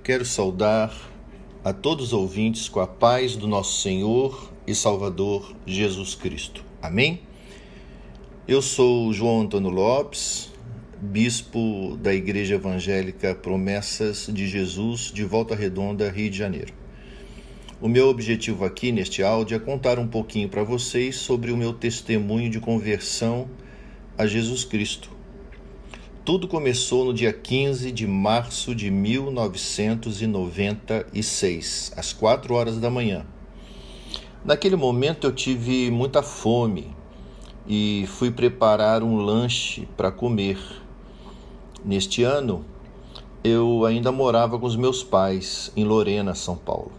quero saudar a todos os ouvintes com a paz do nosso Senhor e Salvador Jesus Cristo. Amém? Eu sou João Antônio Lopes, bispo da Igreja Evangélica Promessas de Jesus de Volta Redonda, Rio de Janeiro. O meu objetivo aqui neste áudio é contar um pouquinho para vocês sobre o meu testemunho de conversão a Jesus Cristo. Tudo começou no dia 15 de março de 1996, às 4 horas da manhã. Naquele momento eu tive muita fome e fui preparar um lanche para comer. Neste ano, eu ainda morava com os meus pais em Lorena, São Paulo.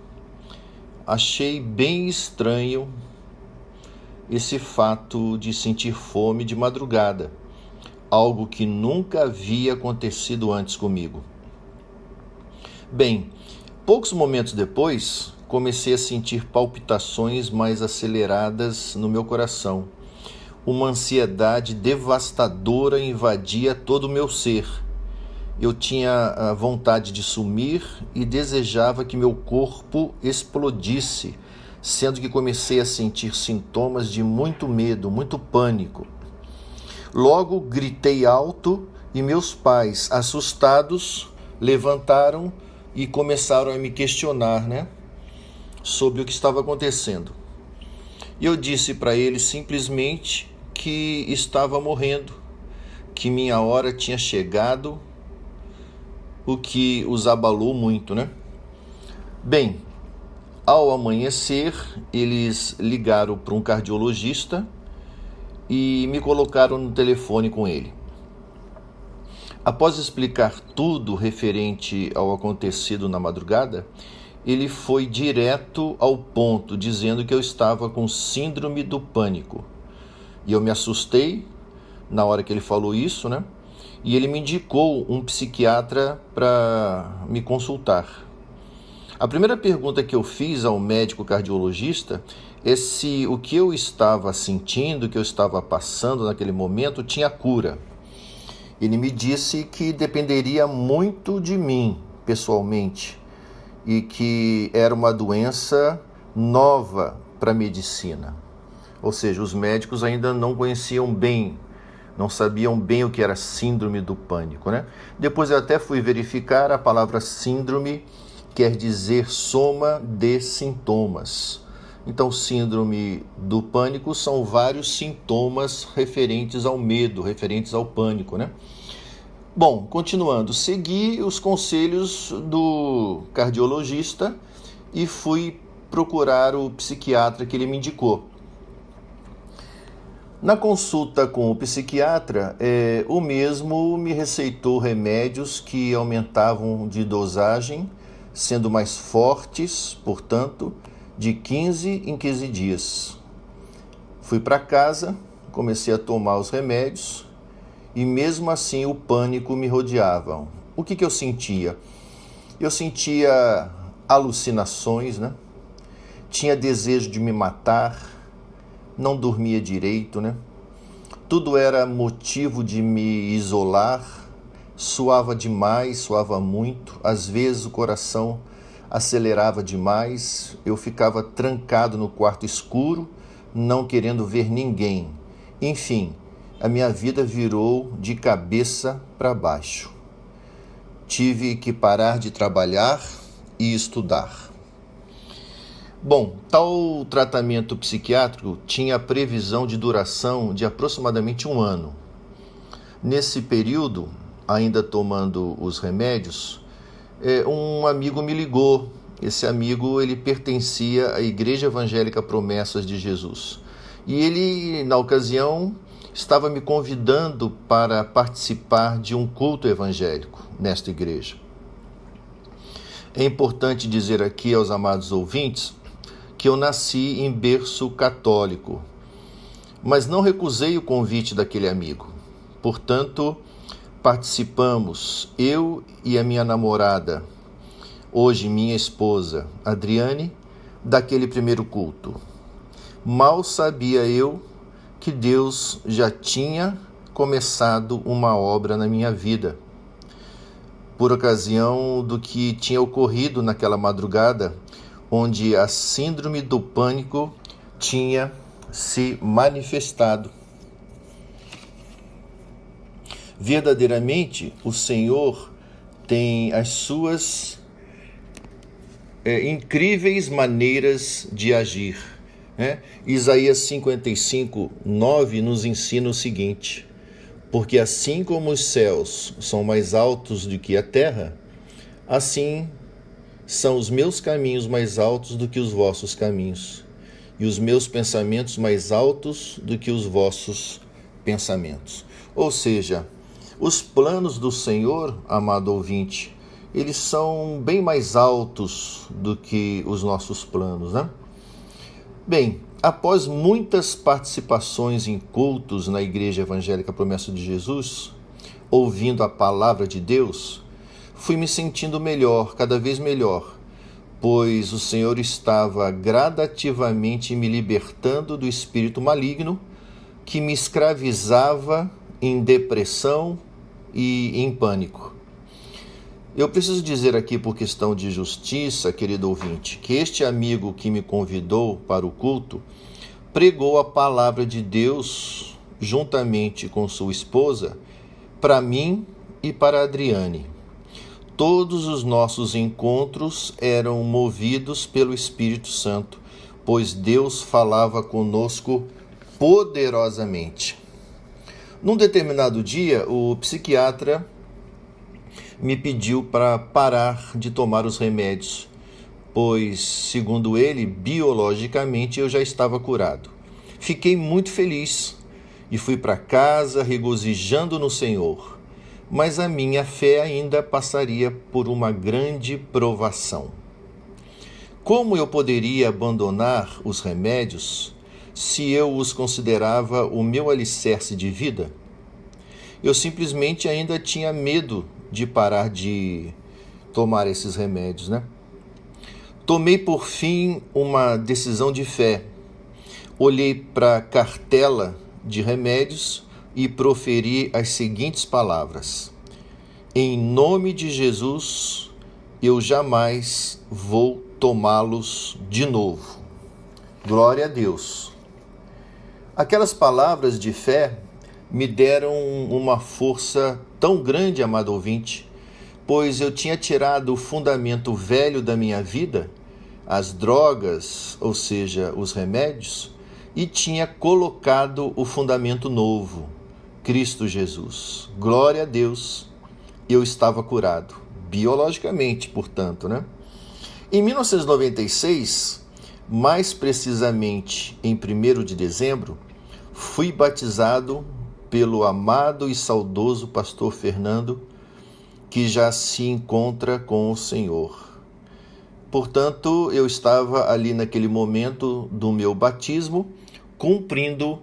Achei bem estranho esse fato de sentir fome de madrugada, algo que nunca havia acontecido antes comigo. Bem, poucos momentos depois, comecei a sentir palpitações mais aceleradas no meu coração. Uma ansiedade devastadora invadia todo o meu ser. Eu tinha a vontade de sumir e desejava que meu corpo explodisse, sendo que comecei a sentir sintomas de muito medo, muito pânico. Logo gritei alto e meus pais, assustados, levantaram e começaram a me questionar, sobre o que estava acontecendo. E eu disse para eles simplesmente que estava morrendo, que minha hora tinha chegado, o que os abalou muito, Bem, ao amanhecer, eles ligaram para um cardiologista e me colocaram no telefone com ele. Após explicar tudo referente ao acontecido na madrugada, ele foi direto ao ponto, dizendo que eu estava com síndrome do pânico. E eu me assustei na hora que ele falou isso, E ele me indicou um psiquiatra para me consultar. A primeira pergunta que eu fiz ao médico cardiologista é se o que eu estava sentindo, o que eu estava passando naquele momento, tinha cura. Ele me disse que dependeria muito de mim, pessoalmente, e que era uma doença nova para a medicina. Ou seja, os médicos ainda não conheciam bem, não sabiam bem o que era síndrome do pânico, Depois eu até fui verificar, a palavra síndrome quer dizer soma de sintomas. Então, síndrome do pânico são vários sintomas referentes ao medo, referentes ao pânico, Bom, continuando, segui os conselhos do cardiologista e fui procurar o psiquiatra que ele me indicou. Na consulta com o psiquiatra, o mesmo me receitou remédios que aumentavam de dosagem, sendo mais fortes, portanto, de 15 em 15 dias. Fui para casa, comecei a tomar os remédios e mesmo assim o pânico me rodeava. O que eu sentia? Eu sentia alucinações, Tinha desejo de me matar, não dormia direito, Tudo era motivo de me isolar, suava demais, suava muito, às vezes o coração acelerava demais, eu ficava trancado no quarto escuro, não querendo ver ninguém. Enfim, a minha vida virou de cabeça para baixo. Tive que parar de trabalhar e estudar. Bom, tal tratamento psiquiátrico tinha previsão de duração de aproximadamente 1 ano. Nesse período, ainda tomando os remédios, um amigo me ligou. Esse amigo, ele pertencia à Igreja Evangélica Promessas de Jesus. E ele, na ocasião, estava me convidando para participar de um culto evangélico nesta igreja. É importante dizer aqui aos amados ouvintes que eu nasci em berço católico, mas não recusei o convite daquele amigo. Portanto, participamos, eu e a minha namorada, hoje minha esposa, Adriane, daquele primeiro culto. Mal sabia eu que Deus já tinha começado uma obra na minha vida. por ocasião do que tinha ocorrido naquela madrugada, onde a síndrome do pânico tinha se manifestado. Verdadeiramente, o Senhor tem as suas incríveis maneiras de agir, né? Isaías 55:9 nos ensina o seguinte: porque assim como os céus são mais altos do que a terra, assim são os meus caminhos mais altos do que os vossos caminhos, e os meus pensamentos mais altos do que os vossos pensamentos. Ou seja, os planos do Senhor, amado ouvinte, eles são bem mais altos do que os nossos planos, né? Bem, após muitas participações em cultos na Igreja Evangélica Promessa de Jesus, ouvindo a palavra de Deus, fui me sentindo melhor, cada vez melhor, pois o Senhor estava gradativamente me libertando do espírito maligno que me escravizava em depressão e em pânico. Eu preciso dizer aqui, por questão de justiça, querido ouvinte, que este amigo que me convidou para o culto pregou a palavra de Deus juntamente com sua esposa para mim e para Adriane. Todos os nossos encontros eram movidos pelo Espírito Santo, pois Deus falava conosco poderosamente. Num determinado dia, o psiquiatra me pediu para parar de tomar os remédios, pois, segundo ele, biologicamente eu já estava curado. Fiquei muito feliz e fui para casa regozijando no Senhor, mas a minha fé ainda passaria por uma grande provação. Como eu poderia abandonar os remédios se eu os considerava o meu alicerce de vida? Eu simplesmente ainda tinha medo de parar de tomar esses remédios, né? Tomei por fim uma decisão de fé. Olhei para a cartela de remédios e proferi as seguintes palavras: em nome de Jesus, eu jamais vou tomá-los de novo. Glória a Deus. Aquelas palavras de fé me deram uma força tão grande, amado ouvinte, pois eu tinha tirado o fundamento velho da minha vida, as drogas, ou seja, os remédios, e tinha colocado o fundamento novo, Cristo Jesus. Glória a Deus, eu estava curado, biologicamente, portanto, né? Em 1996, mais precisamente em 1º de dezembro, fui batizado pelo amado e saudoso pastor Fernando, que já se encontra com o Senhor. Portanto, eu estava ali naquele momento do meu batismo, cumprindo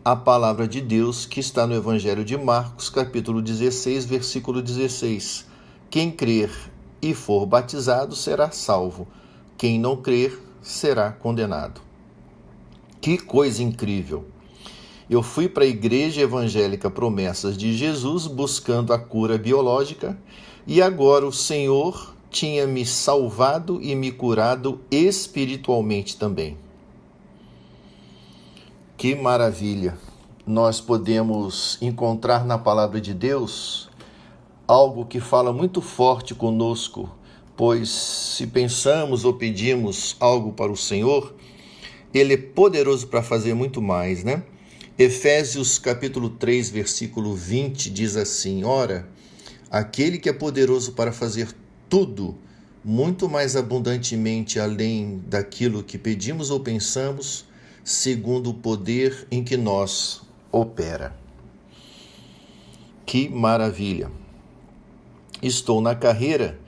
a palavra de Deus que está no Evangelho de Marcos, capítulo 16, versículo 16. Quem crer e for batizado será salvo, quem não crer será condenado. Que coisa incrível! Eu fui para a Igreja Evangélica Promessas de Jesus buscando a cura biológica e agora o Senhor tinha me salvado e me curado espiritualmente também. Que maravilha! Nós podemos encontrar na palavra de Deus algo que fala muito forte conosco, pois se pensamos ou pedimos algo para o Senhor, Ele é poderoso para fazer muito mais, né? Efésios capítulo 3, versículo 20 diz assim: ora, aquele que é poderoso para fazer tudo, muito mais abundantemente além daquilo que pedimos ou pensamos, segundo o poder em que nós opera. Que maravilha! Estou na carreira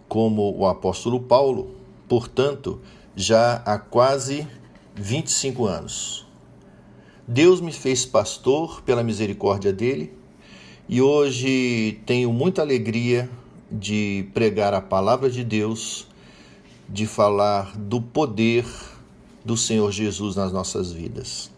como o apóstolo Paulo, portanto, já há quase 25 anos. Deus me fez pastor pela misericórdia dele e hoje tenho muita alegria de pregar a palavra de Deus, de falar do poder do Senhor Jesus nas nossas vidas.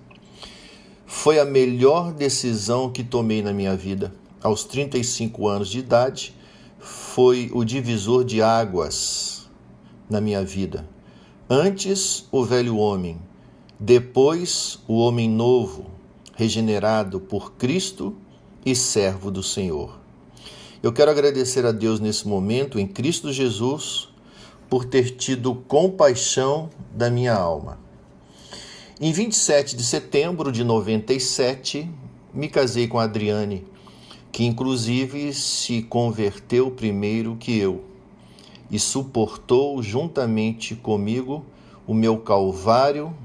Foi a melhor decisão que tomei na minha vida. Aos 35 anos de idade, foi o divisor de águas na minha vida. Antes, o velho homem, depois, o homem novo, regenerado por Cristo e servo do Senhor. Eu quero agradecer a Deus nesse momento, em Cristo Jesus, por ter tido compaixão da minha alma. Em 27 de setembro de 97, me casei com a Adriane, que inclusive se converteu primeiro que eu e suportou juntamente comigo o meu calvário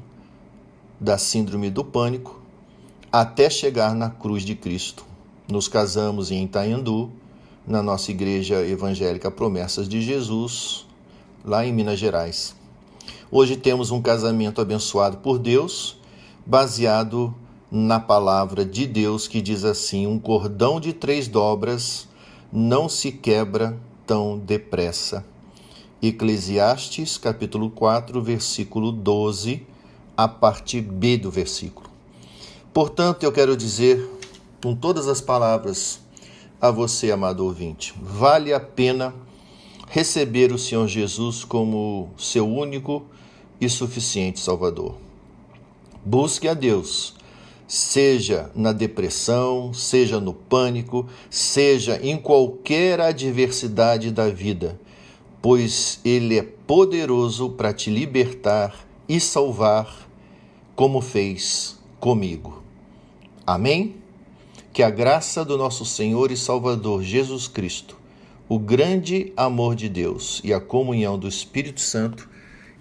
da síndrome do pânico até chegar na cruz de Cristo. Nos casamos em Itaiandu, na nossa igreja evangélica Promessas de Jesus, lá em Minas Gerais. Hoje temos um casamento abençoado por Deus, baseado na palavra de Deus que diz assim: um cordão de 3 dobras não se quebra tão depressa. Eclesiastes, capítulo 4, versículo 12, a parte B do versículo. Portanto, eu quero dizer com todas as palavras a você, amado ouvinte, vale a pena receber o Senhor Jesus como seu único e suficiente Salvador. Busque a Deus, seja na depressão, seja no pânico, seja em qualquer adversidade da vida, pois Ele é poderoso para te libertar e salvar, como fez comigo. Amém? Que a graça do nosso Senhor e Salvador Jesus Cristo, o grande amor de Deus e a comunhão do Espírito Santo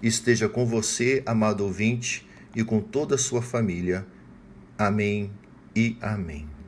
esteja com você, amado ouvinte, e com toda a sua família. Amém e amém.